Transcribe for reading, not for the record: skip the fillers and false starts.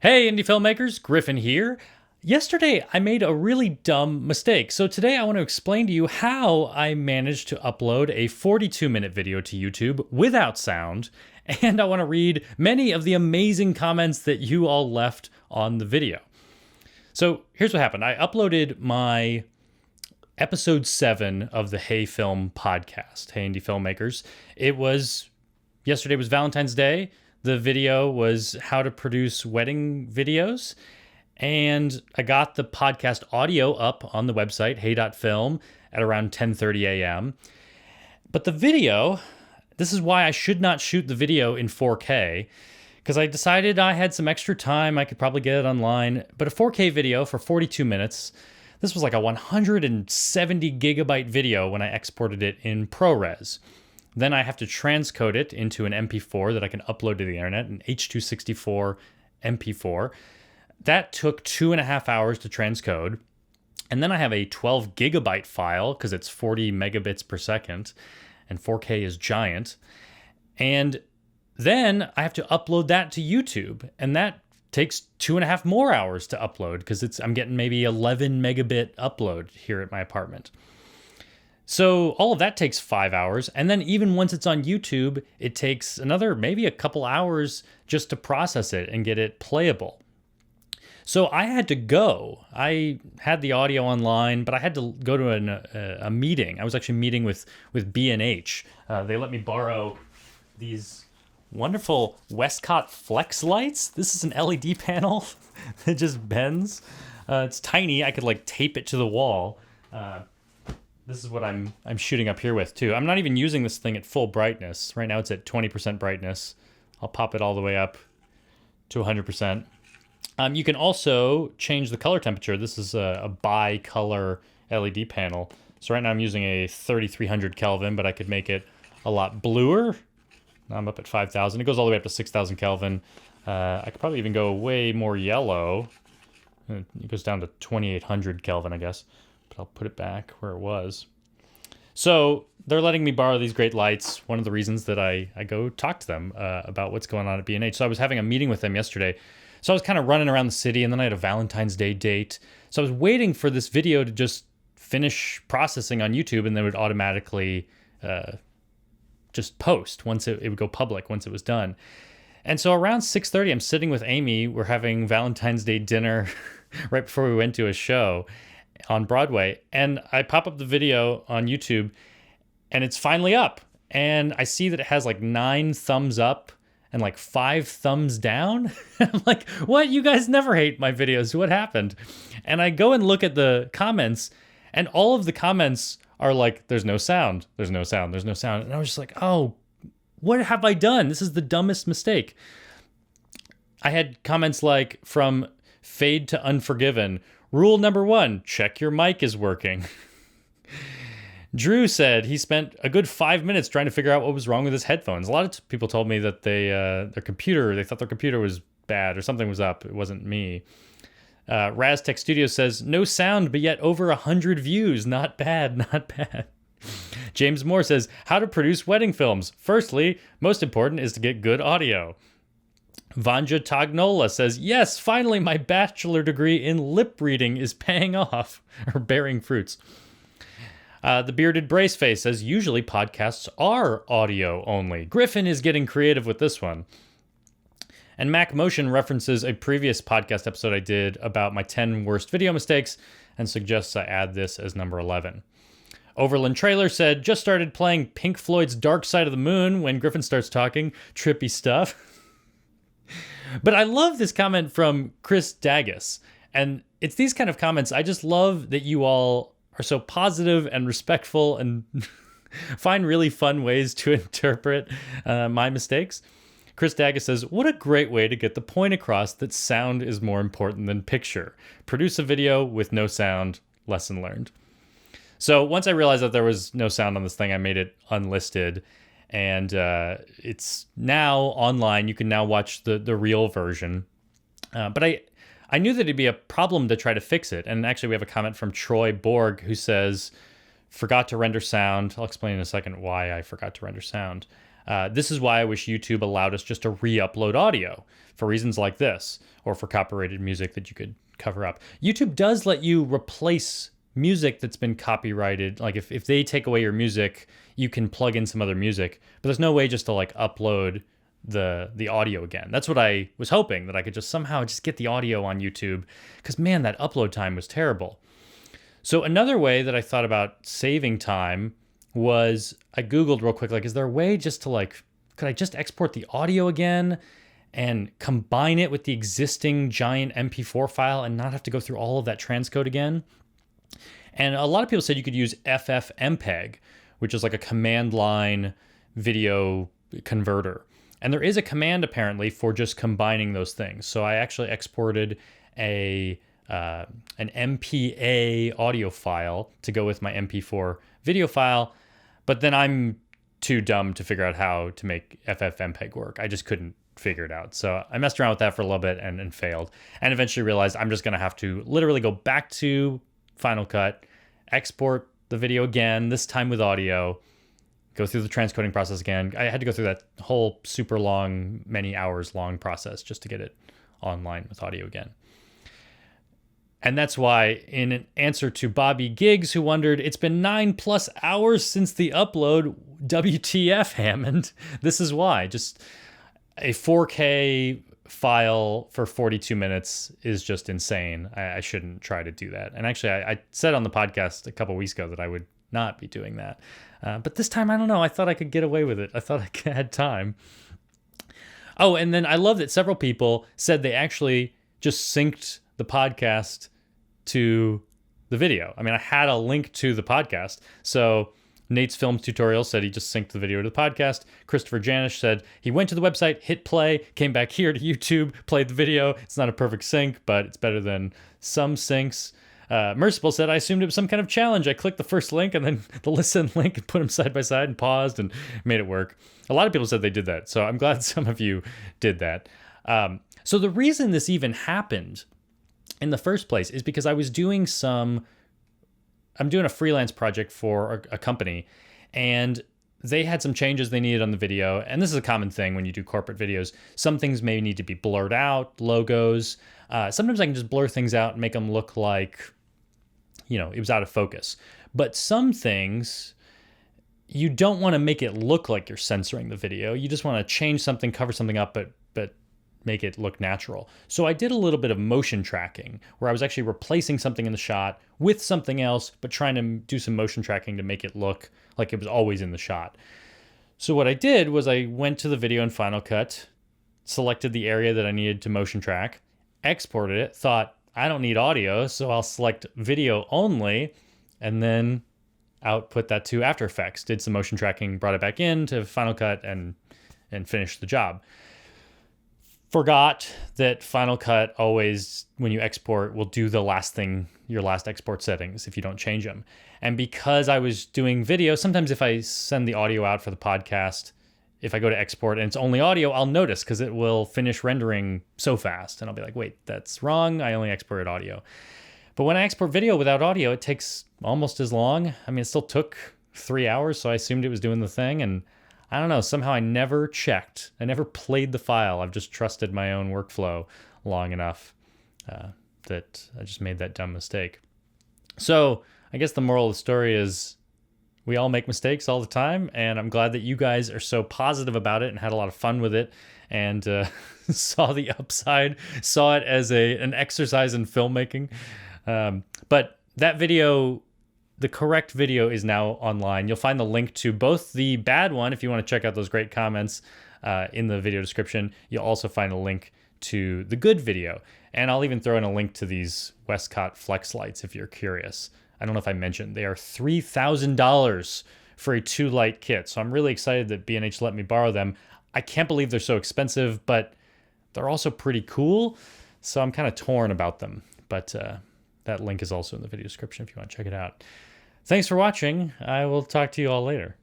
Hey, indie filmmakers, Griffin here. Yesterday, I made a really dumb mistake. So today, I want to explain to you how I managed to upload a 42-minute video to YouTube without sound. And I want to read many of the amazing comments that you all left on the video. So here's what happened. I uploaded my episode 7 of the Hey Film podcast, Hey Indie Filmmakers. Yesterday was Valentine's Day. The video was how to produce wedding videos. And I got the podcast audio up on the website, hey.film, at around 10:30 a.m. But the video, this is why I should not shoot the video in 4K, because I decided I had some extra time. I could probably get it online. But a 4K video for 42 minutes, this was like a 170 gigabyte video when I exported it in ProRes. Then I have to transcode it into an MP4 that I can upload to the internet, an H.264 MP4. That took 2.5 hours to transcode. And then I have a 12 gigabyte file because it's 40 megabits per second and 4K is giant. And then I have to upload that to YouTube. And that takes 2.5 more hours to upload because I'm getting maybe 11 megabit upload here at my apartment. So all of that takes 5 hours. And then even once it's on YouTube, it takes another maybe a couple hours just to process it and get it playable. So I had to go. I had the audio online, but I had to go to a meeting. I was actually meeting with B&H. They let me borrow these wonderful Westcott Flex lights. This is an LED panel that just bends. It's tiny. I could like tape it to the wall. This is what I'm shooting up here with too. I'm not even using this thing at full brightness. Right now it's at 20% brightness. I'll pop it all the way up to 100%. You can also change the color temperature. This is a bi-color LED panel. So right now I'm using a 3300 Kelvin, but I could make it a lot bluer. Now I'm up at 5000. It goes all the way up to 6000 Kelvin. I could probably even go way more yellow. It goes down to 2800 Kelvin, I guess. But I'll put it back where it was. So they're letting me borrow these great lights. One of the reasons that I go talk to them about what's going on at B&H. So I was having a meeting with them yesterday. So I was kind of running around the city, and then I had a Valentine's Day date. So I was waiting for this video to just finish processing on YouTube, and then it would automatically just post once it would go public once it was done. And so around 6:30, I'm sitting with Amy. We're having Valentine's Day dinner right before we went to a show on Broadway. And I pop up the video on YouTube, and it's finally up. And I see that it has like 9 thumbs up and like 5 thumbs down. I'm like, what? You guys never hate my videos. What happened? And I go and look at the comments, and all of the comments are like, there's no sound. There's no sound. There's no sound. And I was just like, oh, what have I done? This is the dumbest mistake. I had comments like from Fade to Unforgiven. Rule number 1, check your mic is working. Drew said he spent a good 5 minutes trying to figure out what was wrong with his headphones. A lot of people told me that they thought their computer was bad or something was up. It wasn't me. Raztech Studio says, no sound, but yet over 100 views. Not bad, not bad. James Moore says, how to produce wedding films. Firstly, most important is to get good audio. Vanja Tagnola says, yes, finally my bachelor degree in lip reading is paying off, or bearing fruits. The Bearded Braceface says, usually podcasts are audio only. Griffin is getting creative with this one. And Mac Motion references a previous podcast episode I did about my 10 worst video mistakes and suggests I add this as number 11. Overland Trailer said, just started playing Pink Floyd's Dark Side of the Moon when Griffin starts talking. Trippy stuff. But I love this comment from Chris Daggus. And it's these kind of comments. I just love that you all are so positive and respectful and find really fun ways to interpret my mistakes. Chris Daggus says, what a great way to get the point across that sound is more important than picture. Produce a video with no sound. Lesson learned. So once I realized that there was no sound on this thing, I made it unlisted. And it's now online. You can now watch the real version. But I knew that it'd be a problem to try to fix it. And actually, we have a comment from Troy Borg who says, forgot to render sound. I'll explain in a second why I forgot to render sound. This is why I wish YouTube allowed us just to re-upload audio for reasons like this, or for copyrighted music that you could cover up. YouTube does let you replace music that's been copyrighted. Like if they take away your music, you can plug in some other music, but there's no way just to like upload the audio again. That's what I was hoping, that I could just somehow just get the audio on YouTube, because man, that upload time was terrible. So another way that I thought about saving time was I Googled real quick, like, is there a way just to like, could I just export the audio again and combine it with the existing giant MP4 file and not have to go through all of that transcode again? And a lot of people said you could use FFmpeg, which is like a command line video converter. And there is a command apparently for just combining those things. So I actually exported an MPA audio file to go with my MP4 video file, but then I'm too dumb to figure out how to make FFmpeg work. I just couldn't figure it out. So I messed around with that for a little bit and failed, and eventually realized I'm just going to have to literally go back to Final Cut, export the video again, this time with audio, go through the transcoding process again. I had to go through that whole super long, many hours long process just to get it online with audio again. And that's why, in an answer to Bobby Giggs, who wondered, it's been 9+ hours since the upload, WTF, Hammond? This is why. Just a 4K file for 42 minutes is just insane. I shouldn't try to do that. And actually, I said on the podcast a couple weeks ago that I would not be doing that. But this time, I don't know. I thought I could get away with it. I thought I had time. Oh, and then I love that several people said they actually just synced the podcast to the video. I mean, I had a link to the podcast. So Nate's Films Tutorial said he just synced the video to the podcast. Christopher Janish said he went to the website, hit play, came back here to YouTube, played the video. It's not a perfect sync, but it's better than some syncs. Merciful said, I assumed it was some kind of challenge. I clicked the first link and then the listen link and put them side by side and paused and made it work. A lot of people said they did that. So I'm glad some of you did that. So the reason this even happened in the first place is because I was doing I'm doing a freelance project for a company, and they had some changes they needed on the video. And this is a common thing when you do corporate videos. Some things may need to be blurred out, logos. Sometimes I can just blur things out and make them look like, it was out of focus. But some things, you don't want to make it look like you're censoring the video. You just want to change something, cover something up, but make it look natural. So I did a little bit of motion tracking where I was actually replacing something in the shot with something else, but trying to do some motion tracking to make it look like it was always in the shot. So what I did was I went to the video in Final Cut, selected the area that I needed to motion track, exported it, thought I don't need audio, so I'll select video only, and then output that to After Effects, did some motion tracking, brought it back in to Final Cut, and finished the job. Forgot that Final Cut always, when you export, will do the last thing, your last export settings, if you don't change them. And because I was doing video, sometimes if I send the audio out for the podcast, if I go to export and it's only audio, I'll notice because it will finish rendering so fast. And I'll be like, wait, that's wrong. I only exported audio. But when I export video without audio, it takes almost as long. I mean, it still took 3 hours, so I assumed it was doing the thing. And I don't know, somehow I never checked. I never played the file. I've just trusted my own workflow long enough that I just made that dumb mistake. So I guess the moral of the story is we all make mistakes all the time, and I'm glad that you guys are so positive about it and had a lot of fun with it and saw the upside, saw it as an exercise in filmmaking. But that video, the correct video, is now online. You'll find the link to both the bad one, if you want to check out those great comments in the video description. You'll also find a link to the good video. And I'll even throw in a link to these Westcott Flex lights if you're curious. I don't know if I mentioned, they are $3,000 for a 2-light kit. So I'm really excited that B&H let me borrow them. I can't believe they're so expensive, but they're also pretty cool. So I'm kind of torn about them. But that link is also in the video description if you want to check it out. Thanks for watching. I will talk to you all later.